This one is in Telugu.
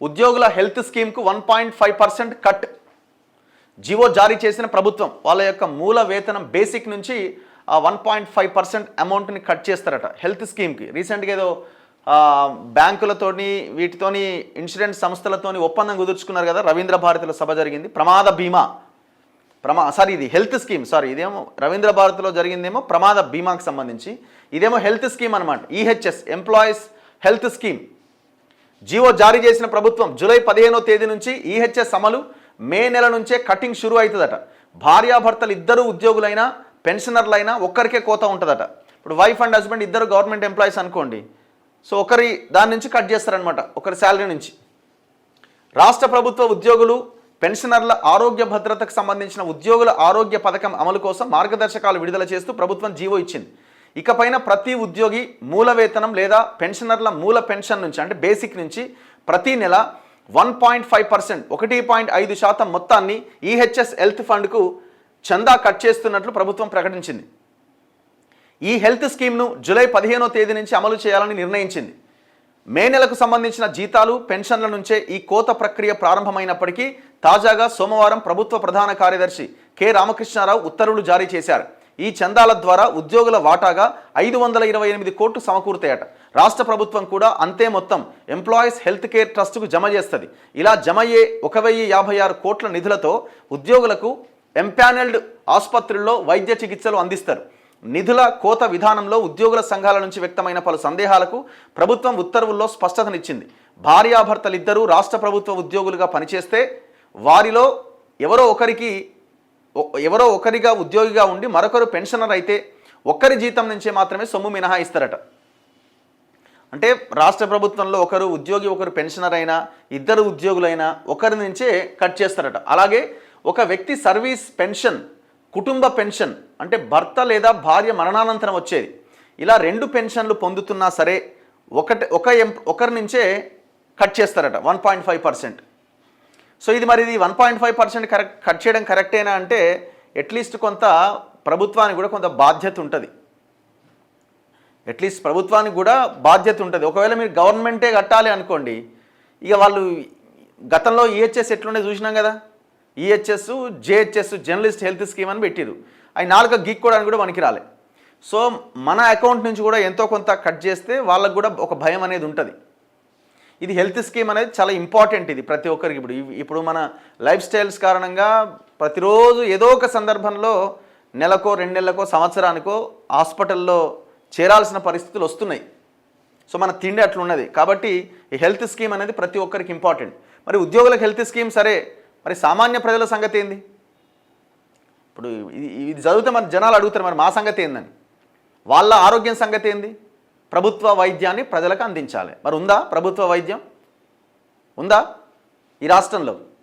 ఉద్యోగుల హెల్త్ స్కీమ్కు 1.5% కట్ జీవో జారీ చేసిన ప్రభుత్వం. వాళ్ళ యొక్క మూల వేతనం బేసిక్ నుంచి ఆ 1.5% అమౌంట్ని కట్ చేస్తారట హెల్త్ స్కీమ్కి. రీసెంట్గా ఏదో బ్యాంకులతోని వీటితోని ఇన్సూరెన్స్ సంస్థలతోని ఒప్పందం కుదుర్చుకున్నారు కదా. రవీంద్ర భారతిలో సభ జరిగింది. ప్రమాద బీమా ఇది హెల్త్ స్కీమ్, ఇదేమో రవీంద్ర భారతిలో జరిగిందేమో ప్రమాద బీమాకి సంబంధించి, ఇదేమో హెల్త్ స్కీమ్ అనమాట. EHS employees health scheme GO జారీ చేసిన ప్రభుత్వం. జూలై 15వ తేదీ నుంచి ఈహెచ్ఎస్ అమలు. మే నెల నుంచే కటింగ్ షురూ అవుతుందట. భార్యాభర్తలు ఇద్దరు ఉద్యోగులైనా పెన్షనర్లైనా ఒక్కరికే కోత ఉంటుందట. ఇప్పుడు వైఫ్ అండ్ హస్బెండ్ ఇద్దరు గవర్నమెంట్ ఎంప్లాయీస్ అనుకోండి, సో ఒకరి దాని నుంచి కట్ చేస్తారనమాట, ఒకరి శాలరీ నుంచి. రాష్ట్ర ప్రభుత్వ ఉద్యోగులు పెన్షనర్ల ఆరోగ్య భద్రతకు సంబంధించిన ఉద్యోగుల ఆరోగ్య పథకం అమలు కోసం మార్గదర్శకాలు విడుదల చేస్తూ ప్రభుత్వం జీవో ఇచ్చింది. ఇకపైన ప్రతి ఉద్యోగి మూల వేతనం లేదా పెన్షనర్ల మూల పెన్షన్ నుంచి అంటే బేసిక్ నుంచి ప్రతి నెల 1.5% 1.5% మొత్తాన్ని ఈహెచ్ఎస్ హెల్త్ ఫండ్కు చందా కట్ చేస్తున్నట్లు ప్రభుత్వం ప్రకటించింది. ఈ హెల్త్ స్కీమ్ను జూలై 15వ తేదీ నుంచి అమలు చేయాలని నిర్ణయించింది. మే నెలకు సంబంధించిన జీతాలు పెన్షన్ల నుంచే ఈ కోత ప్రక్రియ ప్రారంభమైనప్పటికీ తాజాగా సోమవారం ప్రభుత్వ ప్రధాన కార్యదర్శి కె రామకృష్ణారావు ఉత్తర్వులు జారీ చేశారు. ఈ చందాల ద్వారా ఉద్యోగుల వాటాగా 528 కోట్లు సమకూరుతాయట. రాష్ట్ర ప్రభుత్వం కూడా అంతే మొత్తం ఎంప్లాయీస్ హెల్త్ కేర్ ట్రస్టుకు జమ చేస్తుంది. ఇలా జమ అయ్యే 1056 కోట్ల నిధులతో ఉద్యోగులకు ఎంపానెల్డ్ ఆసుపత్రుల్లో వైద్య చికిత్సలు అందిస్తారు. నిధుల కోత విధానంలో ఉద్యోగుల సంఘాల నుంచి వ్యక్తమైన పలు సందేహాలకు ప్రభుత్వం ఉత్తర్వుల్లో స్పష్టతనిచ్చింది. భార్యాభర్తలిద్దరూ రాష్ట్ర ప్రభుత్వ ఉద్యోగులుగా పనిచేస్తే వారిలో ఎవరో ఒకరిగా ఉద్యోగిగా ఉండి మరొకరు పెన్షనర్ అయితే ఒక్కరి జీతం నుంచే మాత్రమే సొమ్ము మినహాయిస్తారట. అంటే రాష్ట్ర ప్రభుత్వంలో ఒకరు ఉద్యోగి ఒకరు పెన్షనర్ అయినా ఇద్దరు ఉద్యోగులైనా ఒకరి నుంచే కట్ చేస్తారట. అలాగే ఒక వ్యక్తి సర్వీస్ పెన్షన్, కుటుంబ పెన్షన్ అంటే భర్త లేదా భార్య మరణానంతరం వచ్చేది, ఇలా 2 పెన్షన్లు పొందుతున్నా సరే ఒకరి నుంచే కట్ చేస్తారట 1.5%. సో ఇది 1.5% కట్ చేయడం కరెక్టేనా అంటే అట్లీస్ట్ కొంత ప్రభుత్వానికి కూడా కొంత బాధ్యత ఉంటుంది. ఒకవేళ మీరు గవర్నమెంటే కట్టాలి అనుకోండి, ఇక వాళ్ళు గతంలో ఈహెచ్ఎస్ ఎట్లుండే చూసినాం కదా. EHS JHS journalist health scheme అని పెట్టిరు. అవి 4 గీక్కోవడానికి కూడా మనకి రాలే. సో మన అకౌంట్ నుంచి కూడా ఎంతో కొంత కట్ చేస్తే వాళ్ళకు కూడా ఒక భయం అనేది ఉంటుంది. ఇది హెల్త్ స్కీమ్ అనేది చాలా ఇంపార్టెంట్. ఇది ప్రతి ఒక్కరికి ఇప్పుడు మన లైఫ్ స్టైల్స్ కారణంగా ప్రతిరోజు ఏదో ఒక సందర్భంలో నెలకో 2 నెలలకో సంవత్సరానికో హాస్పిటల్లో చేరాల్సిన పరిస్థితులు వస్తున్నాయి. సో మన తిండి అట్లున్నది. కాబట్టి ఈ హెల్త్ స్కీమ్ అనేది ప్రతి ఒక్కరికి ఇంపార్టెంట్. మరి ఉద్యోగులకు హెల్త్ స్కీమ్ సరే, మరి సామాన్య ప్రజల సంగతి ఏంది? ఇప్పుడు ఇది చదివితే మన జనాలు అడుగుతారు, మరి మా సంగతి ఏందని. వాళ్ళ ఆరోగ్యం సంగతి ఏంది? ప్రభుత్వ వైద్యాన్ని ప్రజలకు అందించాలి. మరి ఉందా ప్రభుత్వ వైద్యం? ఉందా ఈ రాష్ట్రంలో?